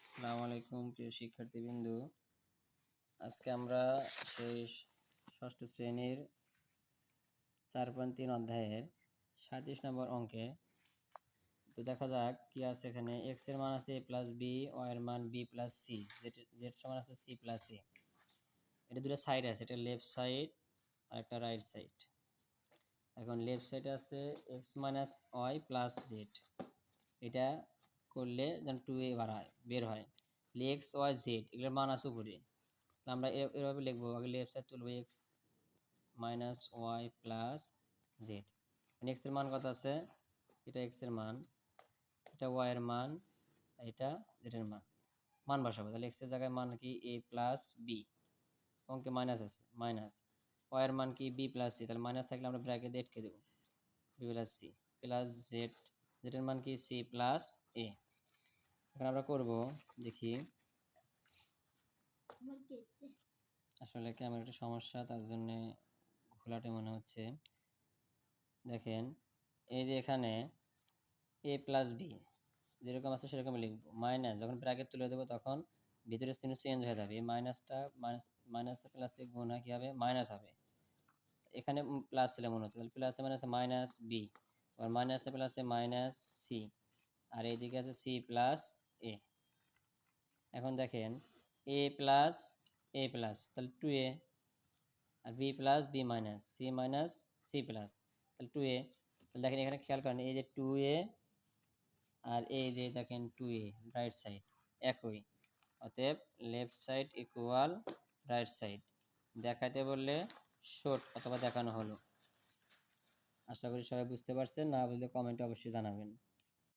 আসসালামু আলাইকুম প্রিয় শিক্ষার্থীবৃন্দ। আজকে আমরা সেই ষষ্ঠ শ্রেণীর 4.3 অধ্যায়ের 37 নম্বর অঙ্কে তো দেখা যাক কি আছে। এখানে x এর মান আছে a প্লাস বি, y এর মান b প্লাস সি, z সমান আছে c প্লাস a। এটা দুটো সাইড আছে, এটা লেফট সাইড আর একটা রাইট সাইড। এখন লেফট সাইডে আছে x minus Y plus Z, এটা করলে যেন 2a বের হয়। এক্স ওয়াই জেড এগুলোর মান আছে উপরে, আমরা এভাবে লিখবো। আগে লেফট সাইড তুলবো X minus Y plus Z. X এর মান কত আছে, এটা এক্স এর মান, এটা ওয়াই এর মান, এটা জেড এর মান। মান বসাবো, তাহলে এক্স এর জায়গায় মান কি এ প্লাস বি, অঙ্কে মাইনাস আছে, মাইনাস ওয়াই এর মান কি বি প্লাস সি, তাহলে মাইনাস থাকলে আমরা ব্র্যাকেট কে দেবো B plus C plus Z, Z এর মান কি সি প্লাস এ। এখন আমরা করব, দেখি আসলে ক্যামেরা একটা সমস্যা, তার জন্য ঘোলাটে মনে হচ্ছে। দেখেন এই যে এখানে এ প্লাস বি যেরকম আছে সেরকম লিখবো, মাইনাস যখন ব্র্যাকেট তুলে দেবো তখন ভিতরে চিহ্ন চেঞ্জ হয়ে যাবে। এই মাইনাসটা মাইনাস প্লাসে গুণ হয় কী হবে, মাইনাস হবে। এখানে প্লাস ছিল মনে হতো, তাহলে প্লাসে মাইনাসে মাইনাস বি, আর মাইনাসে প্লাসে মাইনাস সি, আর এইদিকে আছে সি প্লাস এ। এখন দেখেন এ প্লাস তাহলে 2a, আর B plus B minus C plus, তাহলে 2a। তাহলে দেখেন এখানে খেয়াল করেন, এই যে 2a আর এই যে দেখেন 2a রাইট সাইড একই, অতএব left side equal right side. দেখাতে বললে শর্ট অথবা দেখানো হলো। আশা করি সবাই বুঝতে পারছেন, না বুঝলে কমেন্টে অবশ্যই জানাবেন।